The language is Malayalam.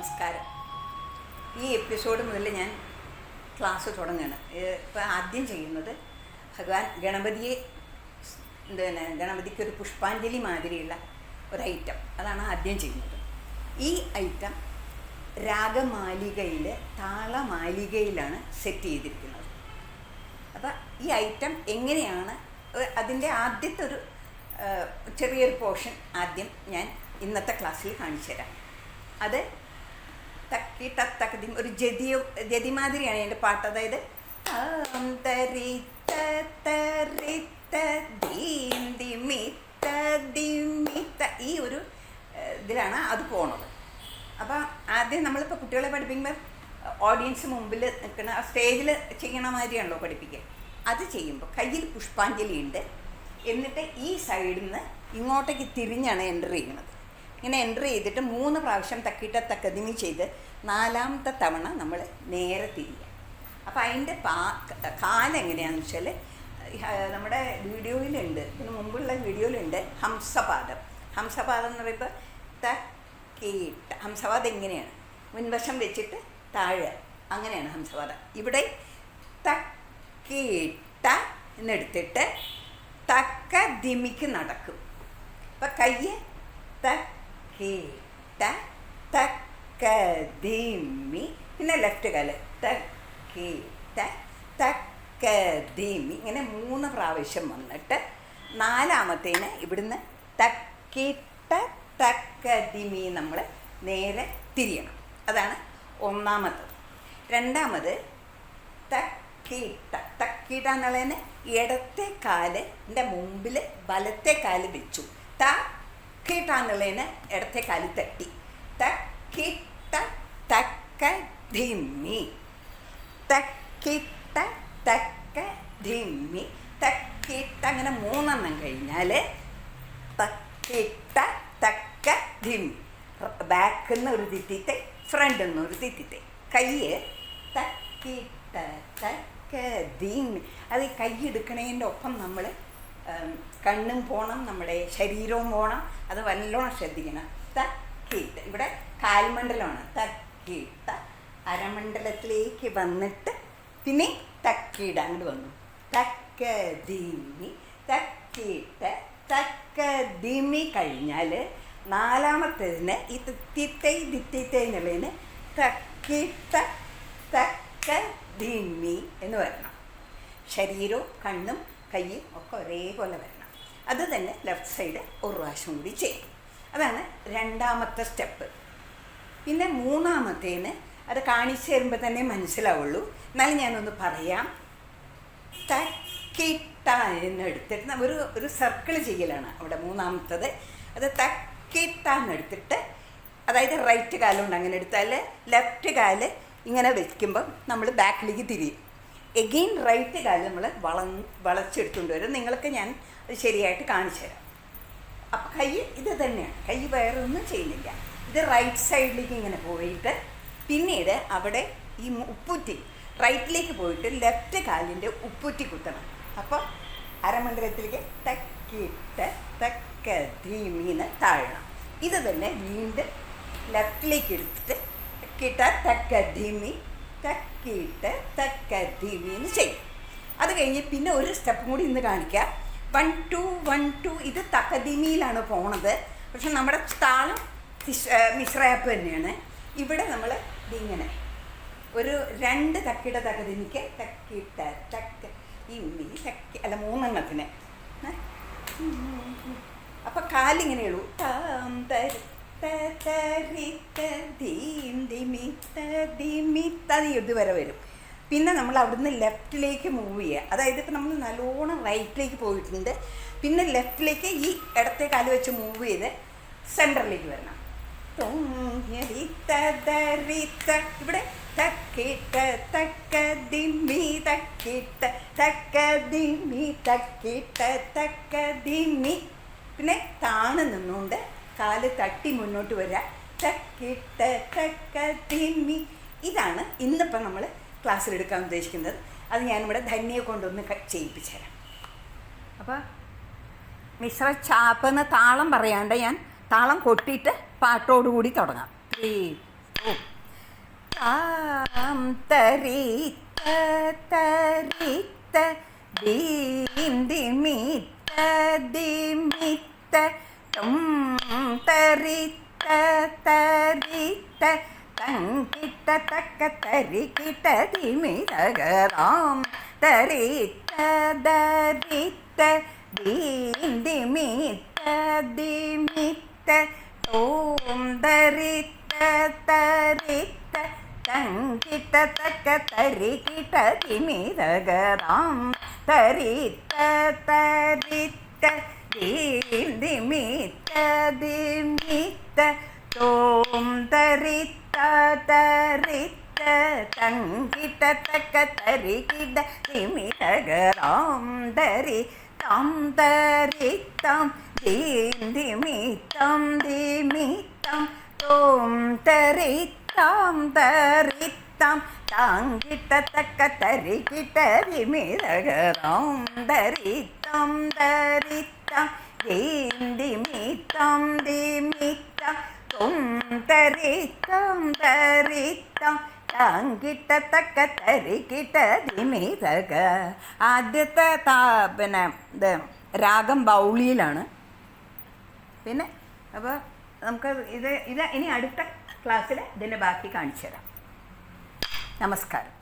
നമസ്കാരം. ഈ എപ്പിസോഡ് മുതൽ ഞാൻ ക്ലാസ് തുടങ്ങുകയാണ്. ഇപ്പോൾ ആദ്യം ചെയ്യുന്നത് ഭഗവാൻ ഗണപതിയെ ഗണപതിക്കൊരു പുഷ്പാഞ്ജലി മാതിരിയുള്ള ഒരു ഐറ്റം, അതാണ് ആദ്യം ചെയ്യുന്നത്. ഈ ഐറ്റം രാഗമാലികയിൽ താളമാലികയിലാണ് സെറ്റ് ചെയ്തിരിക്കുന്നത്. അപ്പോൾ ഈ ഐറ്റം എങ്ങനെയാണ്, അതിൻ്റെ ആദ്യത്തെ ഒരു ചെറിയൊരു പോർഷൻ ആദ്യം ഞാൻ ഇന്നത്തെ ക്ലാസ്സിൽ കാണിച്ചു തരാം. അത് തക്കി തക്കതി ഒരു ജതി മാതിരിയാണ് എൻ്റെ പാട്ട്. അതായത് ഈ ഒരു ഇതിലാണ് അത് പോണത്. അപ്പം ആദ്യം നമ്മളിപ്പോൾ കുട്ടികളെ പഠിപ്പിക്കുമ്പോൾ ഓഡിയൻസ് മുമ്പിൽ നിൽക്കുന്ന സ്റ്റേജിൽ ചെയ്യണ മാതിരിയാണല്ലോ പഠിപ്പിക്കുക. അത് ചെയ്യുമ്പോൾ കയ്യിൽ പുഷ്പാഞ്ജലി ഉണ്ട്. എന്നിട്ട് ഈ സൈഡിൽ നിന്ന് ഇങ്ങോട്ടേക്ക് തിരിഞ്ഞാണ് എൻ്റർ ചെയ്യുന്നത്. ഇങ്ങനെ എൻ്റർ ചെയ്തിട്ട് 3 പ്രാവശ്യം തക്കിട്ട തക്കതിമി ചെയ്ത് 4ാമത്തെ തവണ നമ്മൾ നേരെ തിരിയുക. അപ്പോൾ അതിൻ്റെ കാലെങ്ങനെയാണെന്ന് വെച്ചാൽ നമ്മുടെ വീഡിയോയിലുണ്ട്, ഇതിന് മുമ്പുള്ള വീഡിയോയിലുണ്ട് ഹംസപാദം. ഹംസപാദം എന്ന് പറയുമ്പോൾ തക്കീട്ട, ഹംസപാദം എങ്ങനെയാണ് മുൻവശം വെച്ചിട്ട് താഴെ, അങ്ങനെയാണ് ഹംസപാദം. ഇവിടെ തക്കീട്ട എന്നെടുത്തിട്ട് തക്ക ദിമിക്ക് നടക്കും. അപ്പം കയ്യ് തക്കീട്ട തക്ക ദിമി, പിന്നെ ലെഫ്റ്റ് കാല് തക്കീട്ട തക്ക ദിമി, ഇങ്ങനെ 3 പ്രാവശ്യം വന്നിട്ട് 4ാമത്തേന് ഇവിടുന്ന് തക്കിട്ട തക്ക ദിമി നമ്മൾ നേരെ തിരിയണം. അതാണ് 1ാമത്തത്. 2ാമത് തക്കീട്ട. തക്കീട്ട എന്നുള്ളതിന് ഇടത്തെ കാലിൻ്റെ മുമ്പിൽ വലത്തെ കാല് വെച്ചു. തക്കീട്ട എന്നുള്ളതിന് ഇടത്തെ കാല് തട്ടി. തക്കിട്ട തക്ക ധിമ്മി, തക്കിട്ട തക്ക ധിമ്മി, തക്കിട്ട. അങ്ങനെ 3 കഴിഞ്ഞാൽ തക്കിട്ട തക്ക ധിമ്മി. ബാക്കിൽ നിന്ന് ഒരു തിത്തിത്തെ, ഫ്രണ്ടിൽ നിന്ന് ഒരു തിത്തിത്തെ. കയ്യ് തക്കിട്ട തക്ക ധിമ്മി. അത് ഈ കൈ എടുക്കണതിൻ്റെ ഒപ്പം നമ്മൾ കണ്ണും പോകണം, നമ്മുടെ ശരീരവും പോകണം. അത് വല്ലോണം ശ്രദ്ധിക്കണം. തക്കിട്ട, ഇവിടെ കാൽമണ്ഡലമാണ്. തക്കിട്ട അരമണ്ഡലത്തിലേക്ക് വന്നിട്ട് പിന്നെ തക്കിട അങ്ങോട്ട് വന്നു. തക്ക ധിമ്മി തക്കിട്ട തക്ക ധിമ്മി കഴിഞ്ഞാൽ 4ാമത്തേതിന് ഈ തിത്തൈ ദിത്തൈ എന്നുള്ളതിന് തക്കിട്ട തക്ക ധിമ്മി എന്ന് വരണം. ശരീരവും കണ്ണും കയ്യും ഒക്കെ ഒരേപോലെ വരണം. അത് തന്നെ ലെഫ്റ്റ് സൈഡ് ഒരു പ്രാവശ്യം കൂടി ചെയ്യും. അതാണ് 2ാമത്തെ സ്റ്റെപ്പ്. പിന്നെ 3ാമത്തേന് അത് കാണിച്ചു തരുമ്പോൾ തന്നെ മനസ്സിലാവുള്ളൂ. എന്നാലും ഞാനൊന്ന് പറയാം. തക്കിട്ട എന്നെടുത്തിട്ട് ഒരു സർക്കിൾ ചെയ്യലാണ് അവിടെ 3ാമത്തത്. അത് തക്കിട്ട എന്നെടുത്തിട്ട്, അതായത് റൈറ്റ് കാലുകൊണ്ട് അങ്ങനെ എടുത്താൽ ലെഫ്റ്റ് കാല് ഇങ്ങനെ വയ്ക്കുമ്പം നമ്മൾ ബാക്കിലേക്ക് തിരിയും. എഗെയിൻ റൈറ്റ് കാല് നമ്മൾ വളച്ചെടുത്തുകൊണ്ട് വരും. നിങ്ങൾക്ക് ഞാൻ അത് ശരിയായിട്ട് കാണിച്ചു തരാം. അപ്പം കൈ ഇത് തന്നെയാണ്, കൈ വേറെ ഒന്നും ചെയ്യുന്നില്ല. ഇത് റൈറ്റ് സൈഡിലേക്ക് ഇങ്ങനെ പോയിട്ട് പിന്നീട് അവിടെ ഈ ഉപ്പുറ്റി റൈറ്റിലേക്ക് പോയിട്ട് ലെഫ്റ്റ് കാലിൻ്റെ ഉപ്പുറ്റി കുത്തണം. അപ്പോൾ അരമണ്ഡലത്തിലേക്ക് തക്കിട്ട് തക്ക ധീമീന്ന് താഴണം. ഇത് തന്നെ വീണ്ടും ലെഫ്റ്റിലേക്ക് എടുത്തിട്ട് തക്കിട്ട തക്ക ധീമി തക്കിട്ട് തക്ക ധീമിന്ന് ചെയ്യും. അത് കഴിഞ്ഞ് പിന്നെ ഒരു സ്റ്റെപ്പും കൂടി ഇന്ന് കാണിക്കാം. 1 2 1 2. ഇത് തക്കധീമിയിലാണ് പോണത്. പക്ഷെ നമ്മുടെ താളം മിശ്രയാപ്പ് തന്നെയാണ്. ഇവിടെ നമ്മൾ ഇതിങ്ങനെ ഒരു 2 തക്കിട തക്കധീമിക്ക് തക്കിട്ട തക്ക ഇമ്മി തക്കി, അല്ല 3 അപ്പം കാലിങ്ങനെ ഉള്ളൂ. ഇതുവരെ വരും. പിന്നെ നമ്മൾ അവിടുന്ന് ലെഫ്റ്റിലേക്ക് മൂവ് ചെയ്യുക. അതായത് ഇപ്പം നമ്മൾ നല്ലോണം റൈറ്റിലേക്ക് പോയിട്ടുണ്ട്. പിന്നെ ലെഫ്റ്റിലേക്ക് ഈ ഇടത്തെ കാല് വെച്ച് മൂവ് ചെയ്ത് സെൻറ്ററിലേക്ക് വരണം. ഇവിടെ തക്കിട്ട തക്ക ദിമ്മി തക്കിട്ട തക്ക ദിമ്മി തക്കിട്ട തക്ക ദിമ്മി. പിന്നെ താണ് നിന്നുകൊണ്ട് കാല് തട്ടി മുന്നോട്ട് വരിക. തക്കിട്ട തക്ക ദിമ്മി. ഇതാണ് ഇന്നിപ്പം നമ്മൾ ക്ലാസ്സിലെടുക്കാൻ ഉദ്ദേശിക്കുന്നത്. അത് ഞാനിവിടെ ധന്യയെ കൊണ്ടൊന്ന് ചെയ്യിപ്പിച്ചു തരാം. അപ്പോൾ മിശ്ര ചാപ്പെന്ന് താളം പറയാണ്ട് ഞാൻ താളം കൊട്ടിയിട്ട് പാട്ടോടുകൂടി തുടങ്ങാം. 3 താം തരിത്ത തരിത്ത ദീം ദിമിത്ത ദിമിത്ത തും തരിത്ത തരിത്ത തങ്കിട്ട തക്ക തരിക്കിട്ട ദിമിതകരാം തരിത്ത ദരിത്ത ദീം ദിമിത്ത ദിമിത്ത ഓം ദരിത്ത തരിത്ത തങ്കിട്ട തക്ക തരിക്കിട്ട ദിമിതകരാം തരിത്ത തരിത്ത ദീം ദിമിത്ത ദിമിത്ത ഓം ദരിത്ത തരിത്ത തങ്കിട്ട തക്ക തരിക്കിട്ട ദിമിതകരാം ദരി താം തരിത്താം ദീം ദിമിത്തം ദിമിത്തം തോം തരിത്താം തരിത്താം താങ്കിട്ട തക്ക തരിക്കിട്ട ദിമിതകരാം ദരിത്തം ദരിത്തം ദീം ദിമിത്തം ദിമിത്തം തും തരിത്തം തരിത്തം താങ്കിട്ട തക്ക തരിക്കിട്ട ദിമിതക. ആദ്യത്തെ പിന്നെ ഇത് രാഗം ബൗളിയിലാണ്. പിന്നെ അപ്പോൾ നമുക്ക് ഇത് ഇനി അടുത്ത ക്ലാസ്സിൽ ഇതിൻ്റെ ബാക്കി കാണിച്ചു തരാം. നമസ്കാരം.